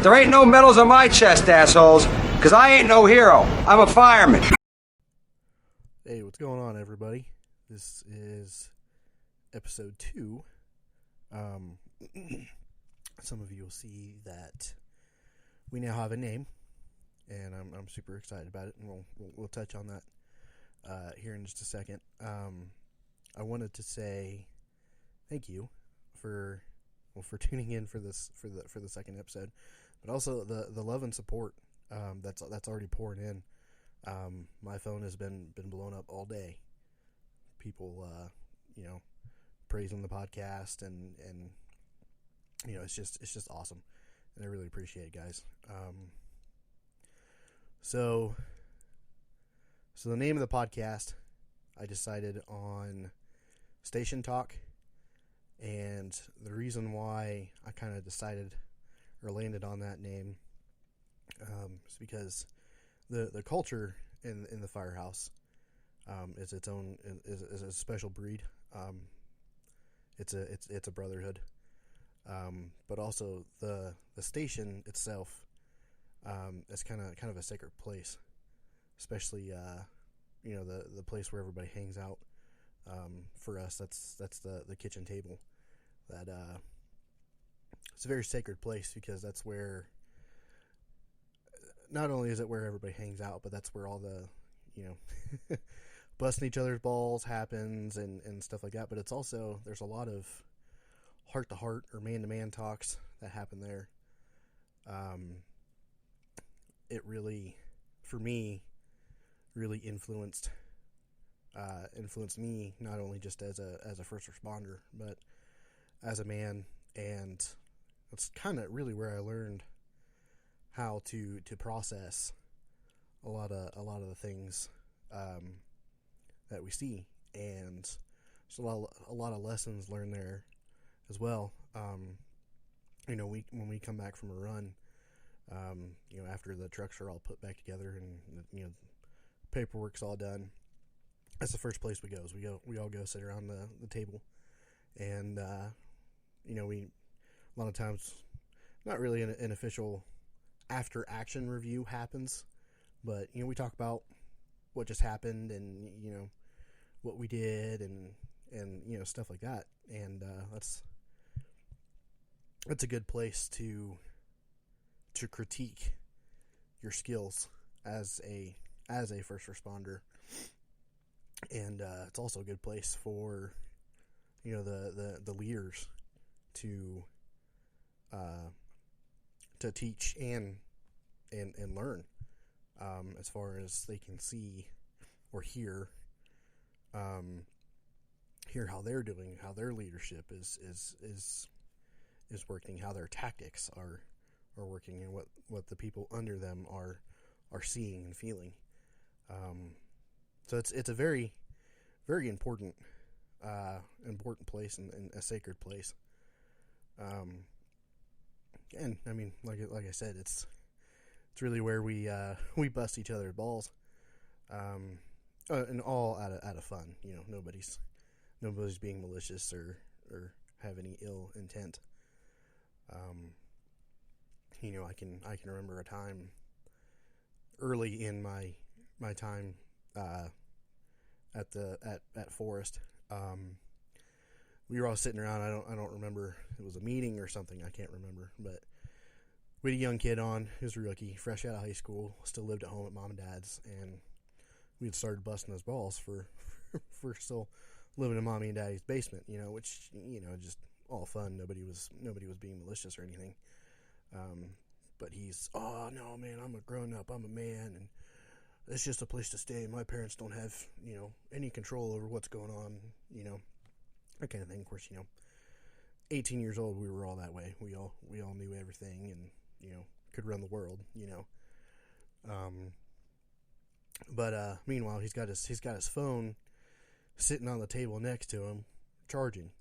There ain't no medals on my chest, assholes, because I ain't no hero. I'm a fireman. Hey, what's going on, everybody? This is episode 2. Some of you will see that we now have a name, and I'm super excited about it, and we'll touch on that here in just a second. I wanted to say thank you for tuning in for the second episode, but also the love and support that's already pouring in. My phone has been blown up all day. People, praising the podcast and it's just awesome, and I really appreciate it, guys. So the name of the podcast, I decided on Station Talk, and the reason why I kind of decided or landed on that name is because the culture in the firehouse is its own, is a special breed. It's a brotherhood, but also the station itself is kind of a sacred place, especially the place where everybody hangs out. For us, that's the kitchen table. That it's a very sacred place because that's where, not only is it where everybody hangs out, but that's where all the busting each other's balls happens and stuff like that. But it's also, there's a lot of heart-to-heart or man-to-man talks that happen there. It really, for me, really influenced me, not only just as a first responder, but as a man. And that's kind of really where I learned how to process a lot of the things that we see, and there's a lot of lessons learned there as well. When we come back from a run, after the trucks are all put back together and paperwork's all done, that's the first place we go. We all go sit around the table, and we, a lot of times, not really an official after action review happens, but we talk about what just happened and what we did and stuff like that. And that's a good place to critique your skills as a first responder. And it's also a good place for the leaders to teach and learn, as far as they can see or hear how they're doing, how their leadership is working, how their tactics are working, and what the people under them are seeing and feeling. So it's a very, very important place and a sacred place. And I mean, like I said, it's really where we bust each other's balls, and all out of fun. Nobody's being malicious or have any ill intent. I can remember a time early in my time at Forest. We were all sitting around. I don't remember. It was a meeting or something. I can't remember. But we had a young kid on. He was a rookie, fresh out of high school. Still lived at home at mom and dad's, and we had started busting his balls for still living in mommy and daddy's basement. Which just all fun. Nobody was being malicious or anything. But he's, oh no, man, I'm a grown up. I'm a man, and it's just a place to stay. My parents don't have any control over what's going on. That kind of thing. Of course, 18 years old, we were all that way. We all knew everything and, could run the world, But meanwhile, he's got his phone sitting on the table next to him, charging,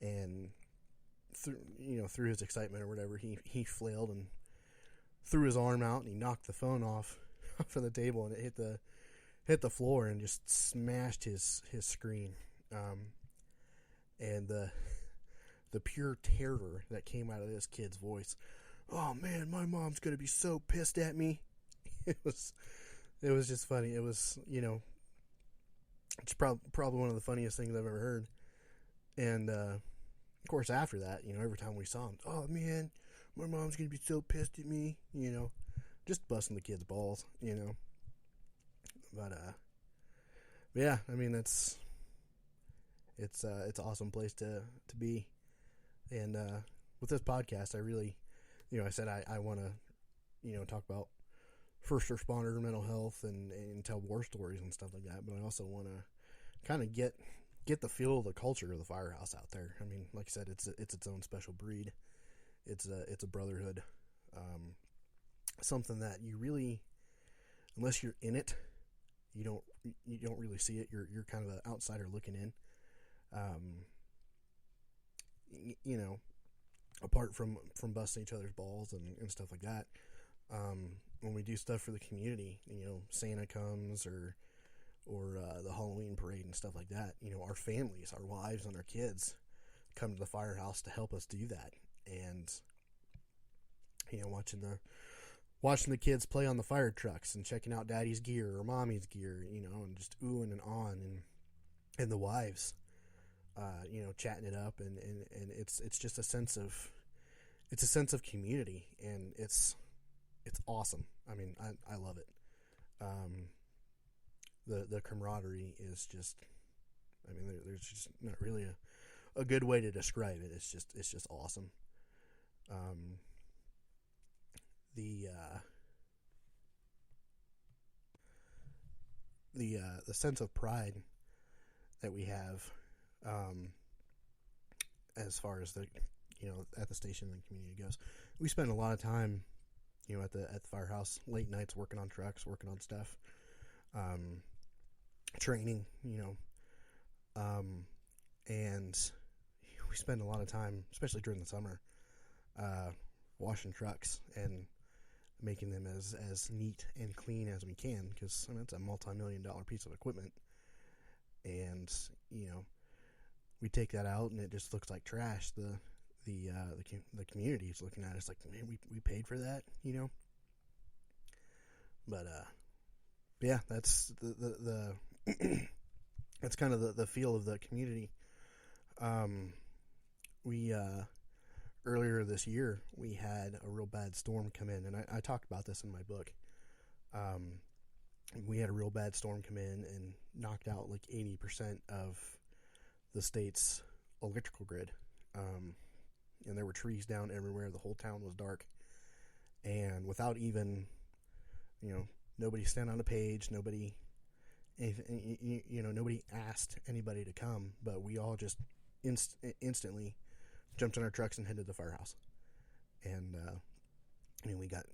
and through his excitement or whatever, he flailed and threw his arm out, and he knocked the phone off of the table, and it hit the floor and just smashed his screen. And the pure terror that came out of this kid's voice oh man, my mom's gonna be so pissed at me. It was just funny. It was, it's probably one of the funniest things I've ever heard. And of course, after that, every time we saw him, oh man, my mom's gonna be so pissed at me. Just busting the kid's balls. But yeah, I mean it's an awesome place to be. And with this podcast, I really, I said I want to, talk about first responder mental health and tell war stories and stuff like that. But I also want to kind of get the feel of the culture of the firehouse out there. I mean, like I said, it's its own special breed. It's a brotherhood, something that you really, unless you're in it, you don't really see it. You're kind of an outsider looking in. Apart from busting each other's balls and stuff like that. When we do stuff for the community, Santa comes or the Halloween parade and stuff like that, our families, our wives and our kids come to the firehouse to help us do that. And, watching the kids play on the fire trucks and checking out daddy's gear or mommy's gear, and just oohing and on, and the wives, chatting it up, and it's just a sense of community, and it's awesome. I mean, I love it. The camaraderie is just, I mean, there's just not really a good way to describe it. It's just awesome. The sense of pride that we have, as far as the, at the station and the community goes, we spend a lot of time, at the firehouse, late nights working on trucks, working on stuff, training, and we spend a lot of time, especially during the summer, washing trucks and making them as neat and clean as we can, because it's a multi-million-dollar piece of equipment, and we take that out and it just looks like trash. The community is looking at us like, man, we paid for that, But yeah, that's the that's kind of the feel of the community. We earlier this year we had a real bad storm come in, and I talked about this in my book. We had a real bad storm come in and knocked out like 80% of the state's electrical grid. And there were trees down everywhere. The whole town was dark. And without even, nobody sent on a page, nobody asked anybody to come, but we all just instantly jumped in our trucks and headed to the firehouse. And, we got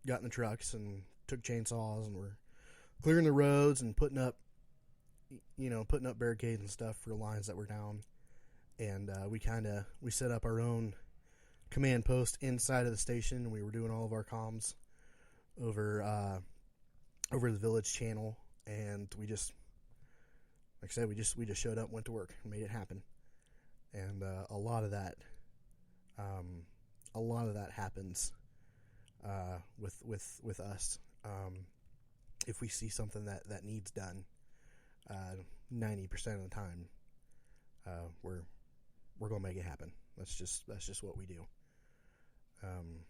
in the trucks and took chainsaws and were clearing the roads and putting up barricades and stuff for lines that were down. And we set up our own command post inside of the station. We were doing all of our comms over the village channel, and we just, like I said, we just showed up, went to work, and made it happen. And a lot of that happens with us. If we see something that needs done, 90% of the time, we're gonna make it happen. That's just what we do. And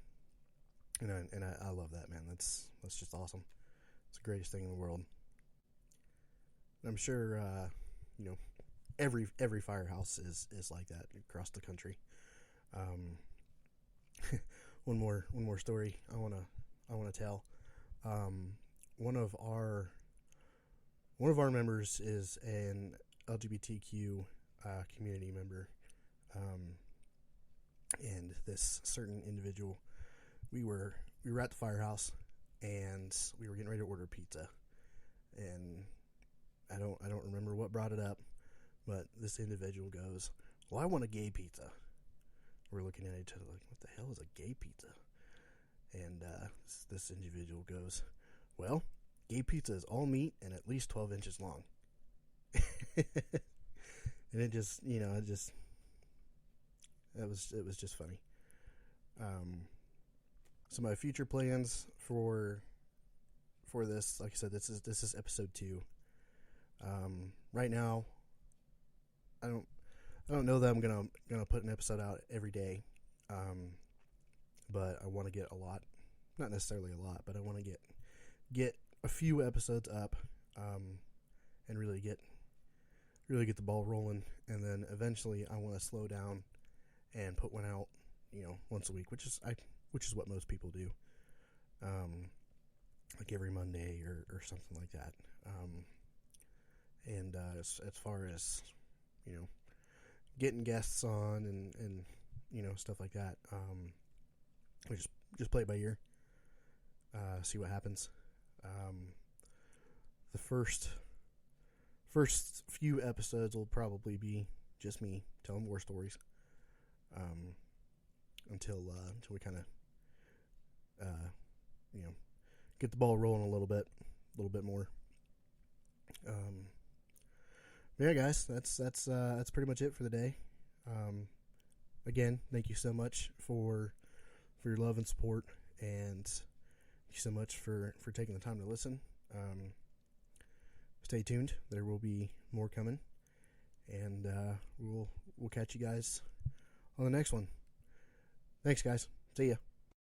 I love that, man. That's just awesome. It's the greatest thing in the world. And I'm sure every firehouse is like that across the country. One more story I wanna tell. One of our members is an LGBTQ community member, and this certain individual, we were at the firehouse, and we were getting ready to order pizza, and I don't remember what brought it up, but this individual goes, "Well, I want a gay pizza." We're looking at each other like, what the hell is a gay pizza? And this individual goes, "Well, gay pizza is all meat and at least 12 inches long." And it was just funny. So my future plans for this, like I said, this is episode 2. Right now, I don't know that I'm gonna put an episode out every day, but I want to get a lot, not necessarily a lot, but I want to get a few episodes up, and really get the ball rolling, and then eventually I want to slow down and put one out, once a week, which is what most people do, like every Monday or something like that. And as far as getting guests on and stuff like that, we just play it by ear, see what happens. The first few episodes will probably be just me telling war stories, until we kind of get the ball rolling a little bit more. Yeah, guys, that's pretty much it for the day. Again, thank you so much for your love and support, and thank you so much for taking the time to listen. Stay tuned. There will be more coming, and we'll catch you guys on the next one. Thanks, guys. See ya.